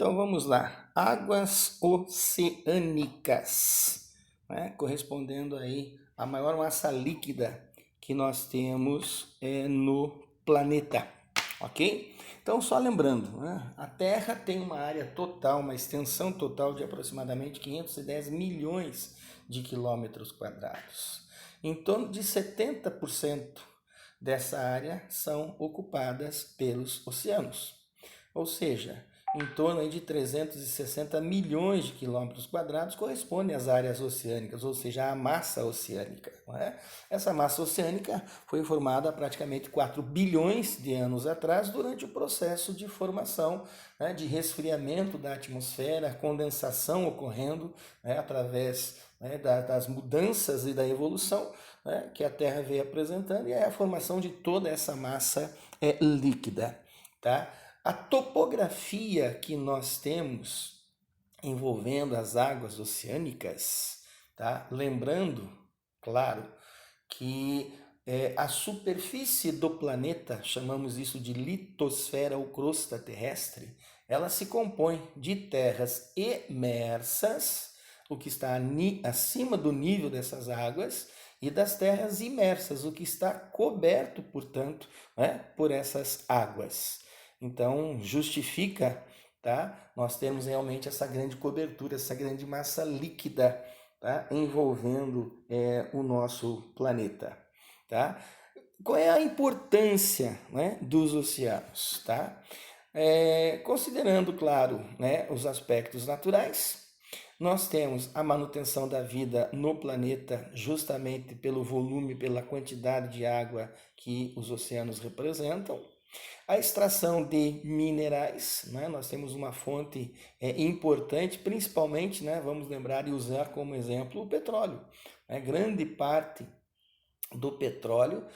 Então vamos lá, águas oceânicas, né? Correspondendo aí à maior massa líquida que nós temos no planeta, ok? Então só lembrando, né? A Terra tem uma área total, uma extensão total de aproximadamente 510 milhões de quilômetros quadrados. Em torno de 70% dessa área são ocupadas pelos oceanos, ou seja, em torno de 360 milhões de quilômetros quadrados correspondem às áreas oceânicas, ou seja, à massa oceânica. Não é? Essa massa oceânica foi formada há praticamente 4 bilhões de anos atrás, durante o processo de formação, né, de resfriamento da atmosfera, condensação ocorrendo, né, através, né, das mudanças e da evolução, né, que a Terra veio apresentando, e é a formação de toda essa massa líquida. Tá? A topografia que nós temos envolvendo as águas oceânicas, tá? Lembrando, claro, que a superfície do planeta, chamamos isso de litosfera ou crosta terrestre, ela se compõe de terras emersas, o que está acima do nível dessas águas, e das terras imersas, o que está coberto, portanto, né, por essas águas. Então, justifica, tá? Nós temos realmente essa grande cobertura, essa grande massa líquida, tá? Envolvendo o nosso planeta. Tá? Qual é a importância, né, dos oceanos? Tá? Considerando, claro, né, os aspectos naturais, nós temos a manutenção da vida no planeta justamente pelo volume, pela quantidade de água que os oceanos representam. A extração de minerais, né? Nós temos uma fonte importante, principalmente, né, vamos lembrar e usar como exemplo o petróleo. Né? Grande parte do petróleo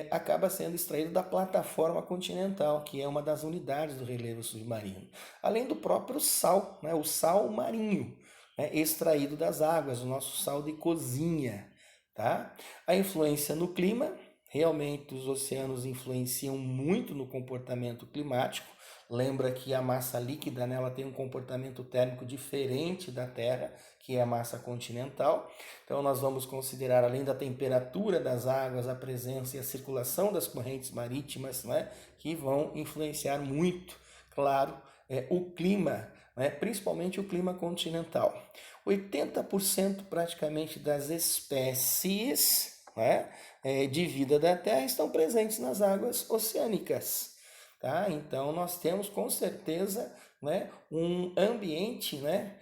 acaba sendo extraído da plataforma continental, que é uma das unidades do relevo submarino. Além do próprio sal, né, o sal marinho, né, extraído das águas, o nosso sal de cozinha. Tá? A influência no clima. Realmente os oceanos influenciam muito no comportamento climático. Lembra que a massa líquida, né, ela tem um comportamento térmico diferente da Terra, que é a massa continental. Então nós vamos considerar, além da temperatura das águas, a presença e a circulação das correntes marítimas, né, que vão influenciar muito, claro, o clima, né, principalmente o clima continental. 80% praticamente das espécies, né, de vida da Terra estão presentes nas águas oceânicas. Tá? Então nós temos com certeza, né, um ambiente, né,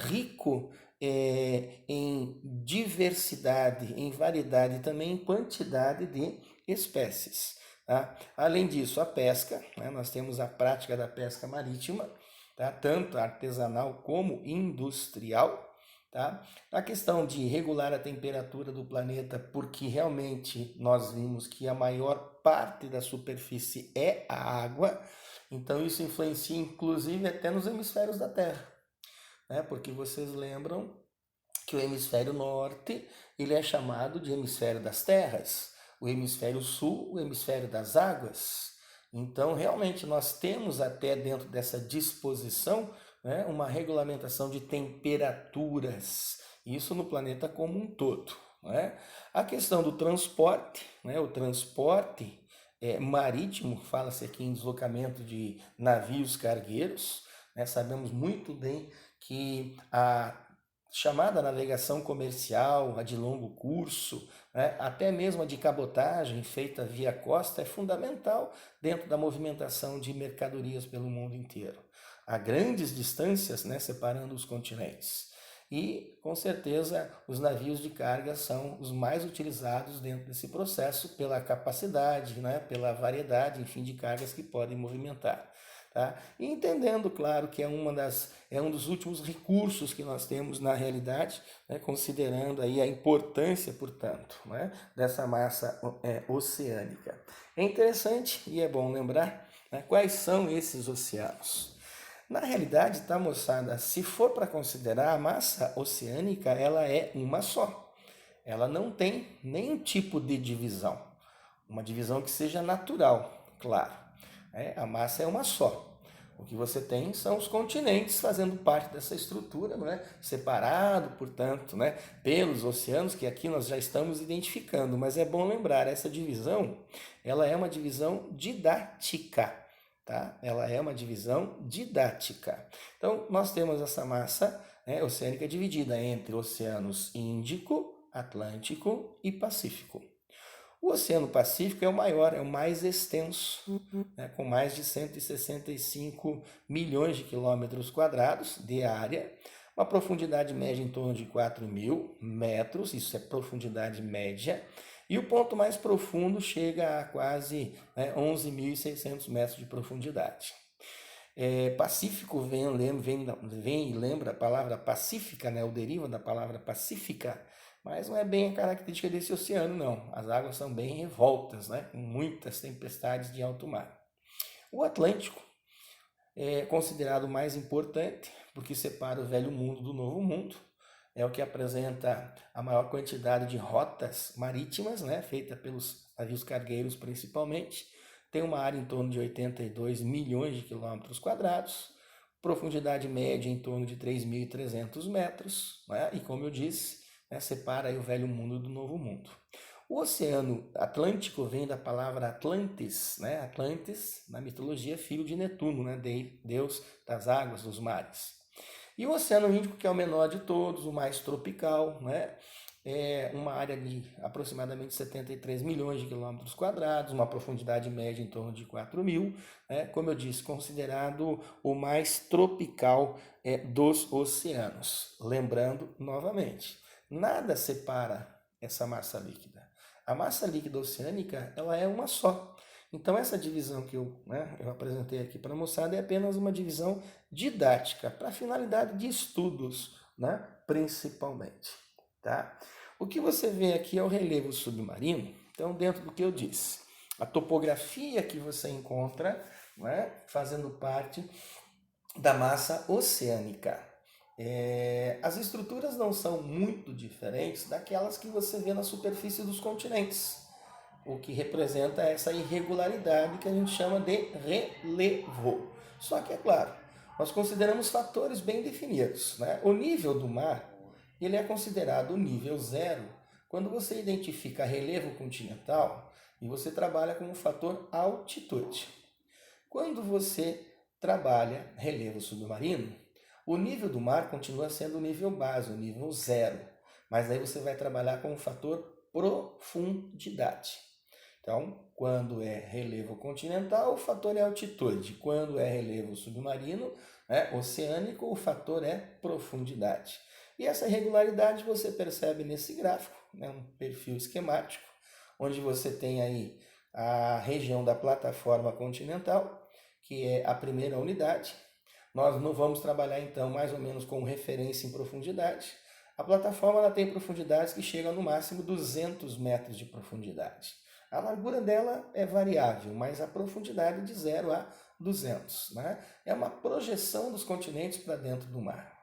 rico em diversidade, em variedade e também em quantidade de espécies. Tá? Além disso, a pesca, né, nós temos a prática da pesca marítima, tá? Tanto artesanal como industrial. Tá? A questão de regular a temperatura do planeta, porque realmente nós vimos que a maior parte da superfície é a água, então isso influencia inclusive até nos hemisférios da Terra, né? Porque vocês lembram que o hemisfério norte ele é chamado de hemisfério das terras, o hemisfério sul, o hemisfério das águas. Então, realmente, nós temos até dentro dessa disposição, né, uma regulamentação de temperaturas, isso no planeta como um todo. Né? A questão do transporte, né, o transporte marítimo, fala-se aqui em deslocamento de navios cargueiros, né, sabemos muito bem que a chamada navegação comercial, a de longo curso, né, até mesmo a de cabotagem feita via costa, é fundamental dentro da movimentação de mercadorias pelo mundo inteiro. Há grandes distâncias, né, separando os continentes. E, com certeza, os navios de carga são os mais utilizados dentro desse processo pela capacidade, né, pela variedade, enfim, de cargas que podem movimentar. Tá? E entendendo, claro, que é um dos últimos recursos que nós temos na realidade, né, considerando aí a importância, portanto, né, dessa massa oceânica. É interessante e é bom lembrar, né, quais são esses oceanos. Na realidade, tá, moçada, se for para considerar a massa oceânica, ela é uma só. Ela não tem nenhum tipo de divisão. Uma divisão que seja natural, claro. A massa é uma só. O que você tem são os continentes fazendo parte dessa estrutura, não é? Separado, portanto, né, pelos oceanos, que aqui nós já estamos identificando. Mas é bom lembrar, essa divisão, ela é uma divisão didática, tá? Ela é uma divisão didática. Então, nós temos essa massa, né, oceânica dividida entre oceanos Índico, Atlântico e Pacífico. O Oceano Pacífico é o maior, é o mais extenso, né, com mais de 165 milhões de quilômetros quadrados de área, uma profundidade média em torno de 4.000 metros, isso é profundidade média, e o ponto mais profundo chega a quase, né, 11.600 metros de profundidade. Pacífico vem e lembra a palavra pacífica, né, o deriva da palavra pacífica, mas não é bem a característica desse oceano, não. As águas são bem revoltas, né, com muitas tempestades de alto mar. O Atlântico é considerado o mais importante, porque separa o Velho Mundo do Novo Mundo. É o que apresenta a maior quantidade de rotas marítimas, né, feita pelos navios cargueiros principalmente. Tem uma área em torno de 82 milhões de quilômetros quadrados, profundidade média em torno de 3.300 metros, né, e como eu disse, né, separa aí o Velho Mundo do Novo Mundo. O Oceano Atlântico vem da palavra Atlantis, né? Atlantis, na mitologia, é filho de Netuno, né? Deus das águas, dos mares. E o Oceano Índico, que é o menor de todos, o mais tropical, né? É uma área de aproximadamente 73 milhões de quilômetros quadrados, uma profundidade média em torno de 4.000, né? Como eu disse, considerado o mais tropical dos oceanos. Lembrando, novamente, nada separa essa massa líquida. A massa líquida oceânica, ela é uma só. Então, essa divisão que eu apresentei aqui para a moçada é apenas uma divisão didática, para finalidade de estudos, né, principalmente. Tá? O que você vê aqui é o relevo submarino, então, dentro do que eu disse. A topografia que você encontra, né, fazendo parte da massa oceânica. As estruturas não são muito diferentes daquelas que você vê na superfície dos continentes, o que representa essa irregularidade que a gente chama de relevo. Só que, é claro, nós consideramos fatores bem definidos, né? O nível do mar, ele é considerado o nível zero quando você identifica relevo continental e você trabalha com o fator altitude. Quando você trabalha relevo submarino, o nível do mar continua sendo o nível base, o nível zero, mas aí você vai trabalhar com o fator profundidade. Então, quando é relevo continental, o fator é altitude. Quando é relevo submarino, oceânico, o fator é profundidade. E essa irregularidade você percebe nesse gráfico, né, um perfil esquemático, onde você tem aí a região da plataforma continental, que é a primeira unidade. Nós não vamos trabalhar, então, mais ou menos com referência em profundidade. A plataforma ela tem profundidades que chegam no máximo 200 metros de profundidade. A largura dela é variável, mas a profundidade de 0 a 200. Né? É uma projeção dos continentes para dentro do mar.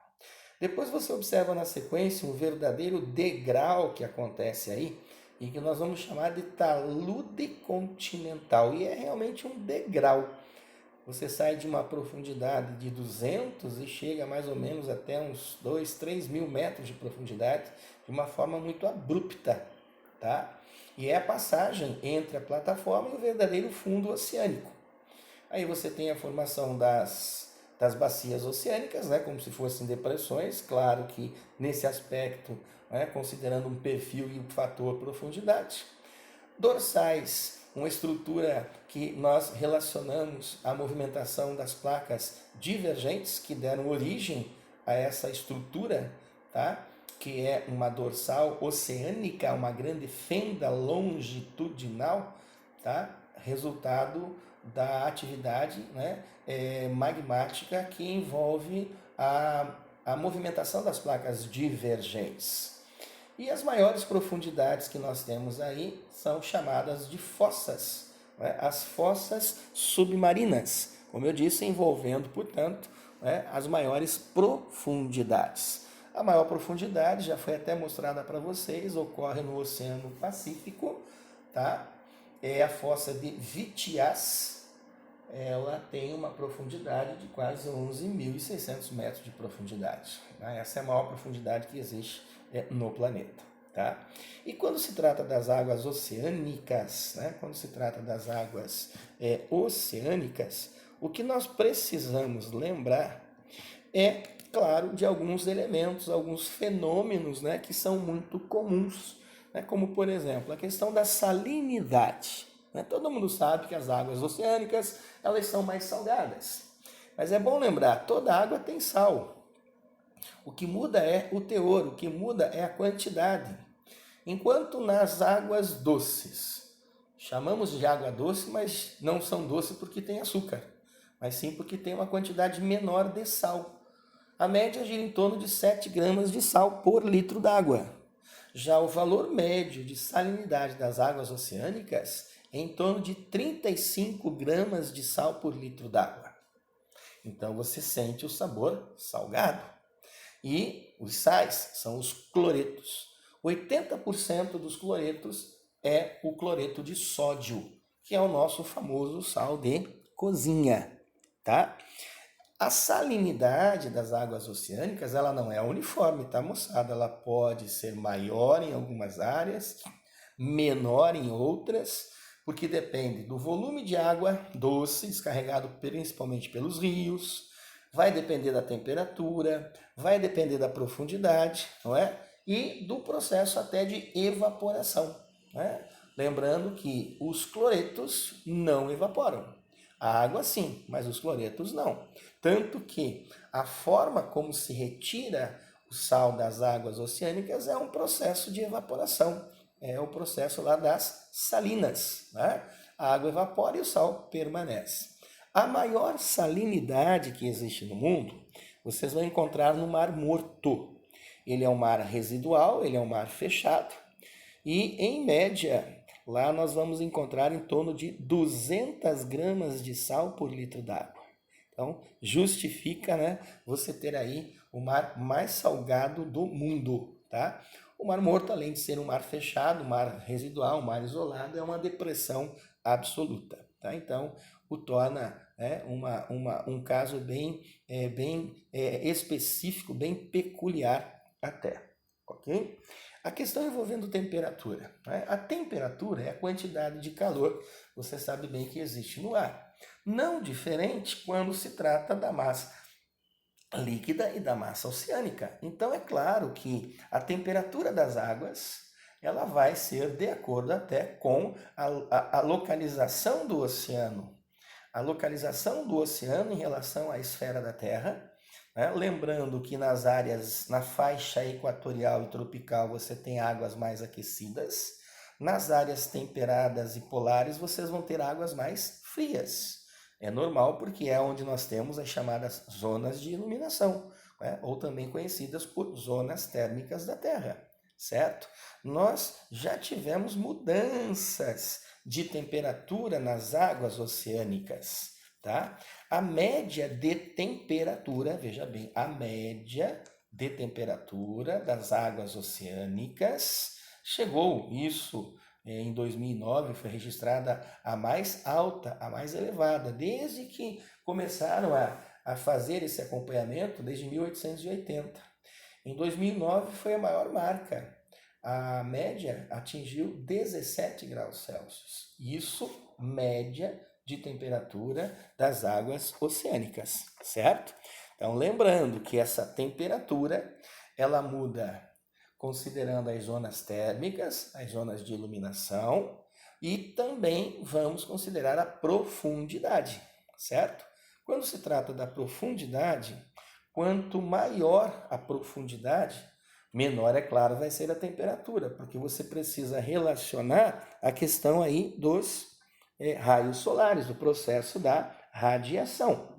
Depois você observa na sequência um verdadeiro degrau que acontece aí, e que nós vamos chamar de talude continental. E é realmente um degrau. Você sai de uma profundidade de 200 e chega mais ou menos até uns 2, 3 mil metros de profundidade, de uma forma muito abrupta, tá? E é a passagem entre a plataforma e o verdadeiro fundo oceânico. Aí você tem a formação das bacias oceânicas, né, como se fossem depressões, claro que nesse aspecto, né, considerando um perfil e o fator profundidade. Dorsais, uma estrutura que nós relacionamos à movimentação das placas divergentes que deram origem a essa estrutura, tá? Que é uma dorsal oceânica, uma grande fenda longitudinal, tá? Resultado da atividade, né, magmática que envolve a movimentação das placas divergentes. E as maiores profundidades que nós temos aí são chamadas de fossas, né? As fossas submarinas, como eu disse, envolvendo, portanto, né, as maiores profundidades. A maior profundidade, já foi até mostrada para vocês, ocorre no Oceano Pacífico, tá? É a fossa de Vitiaz, ela tem uma profundidade de quase 11.600 metros de profundidade. Né? Essa é a maior profundidade que existe no planeta. Tá? E quando se trata das águas oceânicas, né? Quando se trata das águas oceânicas, o que nós precisamos lembrar é, claro, de alguns elementos, alguns fenômenos, né, que são muito comuns, né, como, por exemplo, a questão da salinidade. Né? Todo mundo sabe que as águas oceânicas elas são mais salgadas, mas é bom lembrar, toda água tem sal. O que muda é o teor, o que muda é a quantidade. Enquanto nas águas doces, chamamos de água doce, mas não são doces porque tem açúcar, mas sim porque tem uma quantidade menor de sal. A média gira em torno de 7 gramas de sal por litro d'água. Já o valor médio de salinidade das águas oceânicas é em torno de 35 gramas de sal por litro d'água. Então você sente o sabor salgado. E os sais são os cloretos. 80% dos cloretos é o cloreto de sódio, que é o nosso famoso sal de cozinha, tá? A salinidade das águas oceânicas, ela não é uniforme, tá, moçada? Ela pode ser maior em algumas áreas, menor em outras, porque depende do volume de água doce, descarregado principalmente pelos rios, vai depender da temperatura, vai depender da profundidade, não é? E do processo até de evaporação, né? Lembrando que os cloretos não evaporam. A água sim, mas os cloretos não. Tanto que a forma como se retira o sal das águas oceânicas é um processo de evaporação. É o processo lá das salinas, né? A água evapora e o sal permanece. A maior salinidade que existe no mundo, vocês vão encontrar no Mar Morto. Ele é um mar residual, ele é um mar fechado. E, em média, lá nós vamos encontrar em torno de 200 gramas de sal por litro d'água. Então, justifica, né, você ter aí o mar mais salgado do mundo, tá? O Mar Morto, além de ser um mar fechado, um mar residual, um mar isolado, é uma depressão absoluta, tá? Então, o torna um caso bem específico, bem peculiar até, ok? A questão envolvendo temperatura. Né? A temperatura é a quantidade de calor, você sabe bem que existe no ar. Não diferente quando se trata da massa líquida e da massa oceânica. Então é claro que a temperatura das águas ela vai ser de acordo até com a localização do oceano. A localização do oceano em relação à esfera da Terra. Né? Lembrando que nas áreas, na faixa equatorial e tropical, você tem águas mais aquecidas. Nas áreas temperadas e polares, vocês vão ter águas mais frias. É normal porque é onde nós temos as chamadas zonas de iluminação, né? Ou também conhecidas por zonas térmicas da Terra, certo? Nós já tivemos mudanças de temperatura nas águas oceânicas, tá? A média de temperatura, veja bem, a média de temperatura das águas oceânicas chegou, isso em 2009, foi registrada a mais alta, a mais elevada, desde que começaram a fazer esse acompanhamento, desde 1880. Em 2009 foi a maior marca. A média atingiu 17 graus Celsius. Isso, média de temperatura das águas oceânicas, certo? Então, lembrando que essa temperatura, ela muda considerando as zonas térmicas, as zonas de iluminação e também vamos considerar a profundidade, certo? Quando se trata da profundidade, quanto maior a profundidade, menor, é claro, vai ser a temperatura, porque você precisa relacionar a questão aí dos raios solares, do processo da radiação.